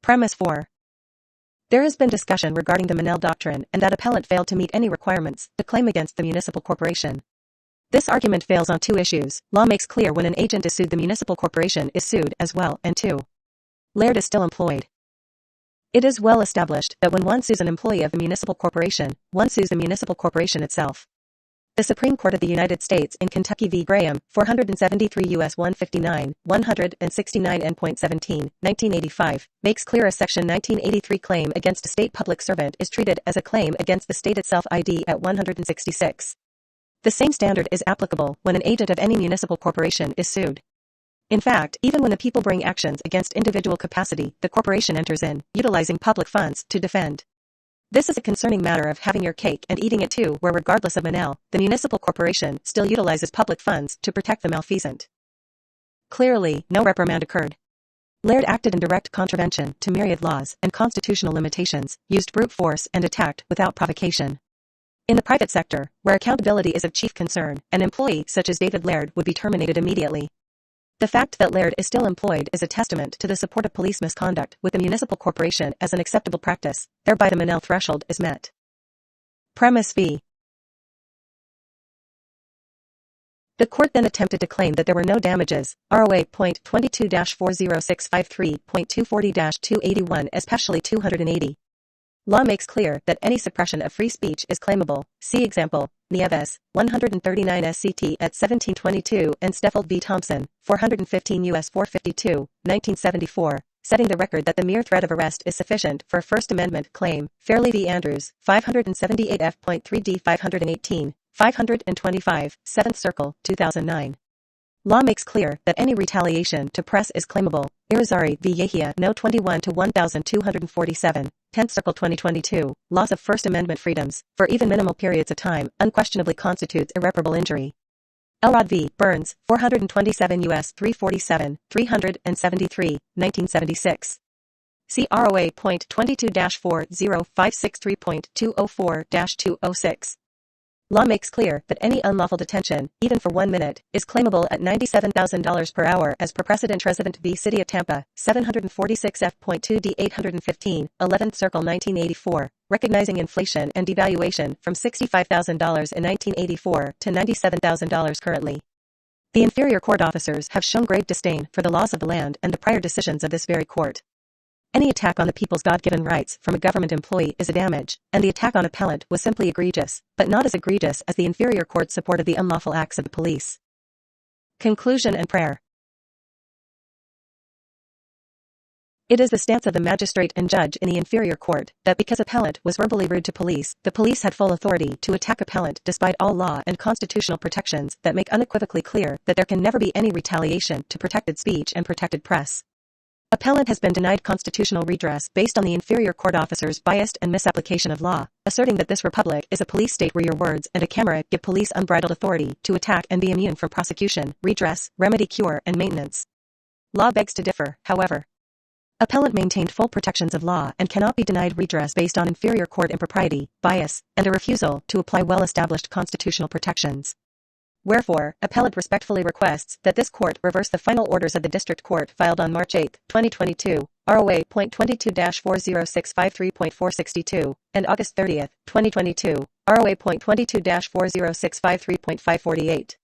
Premise 4. There has been discussion regarding the Monell Doctrine and that appellant failed to meet any requirements to claim against the municipal corporation. This argument fails on two issues. Law makes clear when an agent is sued, the municipal corporation is sued as well, and 2. Laird is still employed. It is well established that when one sues an employee of the municipal corporation, one sues the municipal corporation itself. The Supreme Court of the United States in Kentucky v. Graham, 473 U.S. 159, 169 N.17, 1985, makes clear a Section 1983 claim against a state public servant is treated as a claim against the state itself, ID at 166. The same standard is applicable when an agent of any municipal corporation is sued. In fact, even when the people bring actions against individual capacity, the corporation enters in, utilizing public funds to defend. This is a concerning matter of having your cake and eating it too, where regardless of Monell, the municipal corporation still utilizes public funds to protect the malfeasant. Clearly, no reprimand occurred. Laird acted in direct contravention to myriad laws and constitutional limitations, used brute force and attacked without provocation. In the private sector, where accountability is of chief concern, an employee such as David Laird would be terminated immediately. The fact that Laird is still employed is a testament to the support of police misconduct with the municipal corporation as an acceptable practice, thereby the Monell threshold is met. Premise v. The court then attempted to claim that there were no damages, ROA.22-40653.240-281 especially 280. Law makes clear that any suppression of free speech is claimable. See example, Nieves, 139 SCT at 1722 and Steffield v. Thompson, 415 U.S. 452, 1974, setting the record that the mere threat of arrest is sufficient for a First Amendment claim. Fairley v. Andrews, 578 F.3d 518, 525, 7th Circle, 2009. Law makes clear that any retaliation to press is claimable. Irizarry v. Yahia, No. 21-1247, 10th Circle 2022, loss of First Amendment freedoms, for even minimal periods of time, unquestionably constitutes irreparable injury. Elrod v. Burns, 427 U.S. 347, 373, 1976. See ROA.22-40563.204-206. Law makes clear that any unlawful detention, even for 1 minute, is claimable at $97,000 per hour as per precedent. Tresident v. City of Tampa, 746 F.2d 815, 11th Circle 1984, recognizing inflation and devaluation from $65,000 in 1984 to $97,000 currently. The inferior court officers have shown grave disdain for the laws of the land and the prior decisions of this very court. Any attack on the people's God-given rights from a government employee is a damage, and the attack on appellant was simply egregious, but not as egregious as the inferior court's support of the unlawful acts of the police. Conclusion and prayer. It is the stance of the magistrate and judge in the inferior court that because appellant was verbally rude to police, the police had full authority to attack appellant despite all law and constitutional protections that make unequivocally clear that there can never be any retaliation to protected speech and protected press. Appellant has been denied constitutional redress based on the inferior court officers' biased and misapplication of law, asserting that this republic is a police state where your words and a camera give police unbridled authority to attack and be immune from prosecution, redress, remedy, cure, and maintenance. Law begs to differ, however. Appellant maintained full protections of law and cannot be denied redress based on inferior court impropriety, bias, and a refusal to apply well-established constitutional protections. Wherefore, appellant respectfully requests that this court reverse the final orders of the district court filed on March 8, 2022, ROA.22-40653.462, and August 30, 2022, ROA.22-40653.548.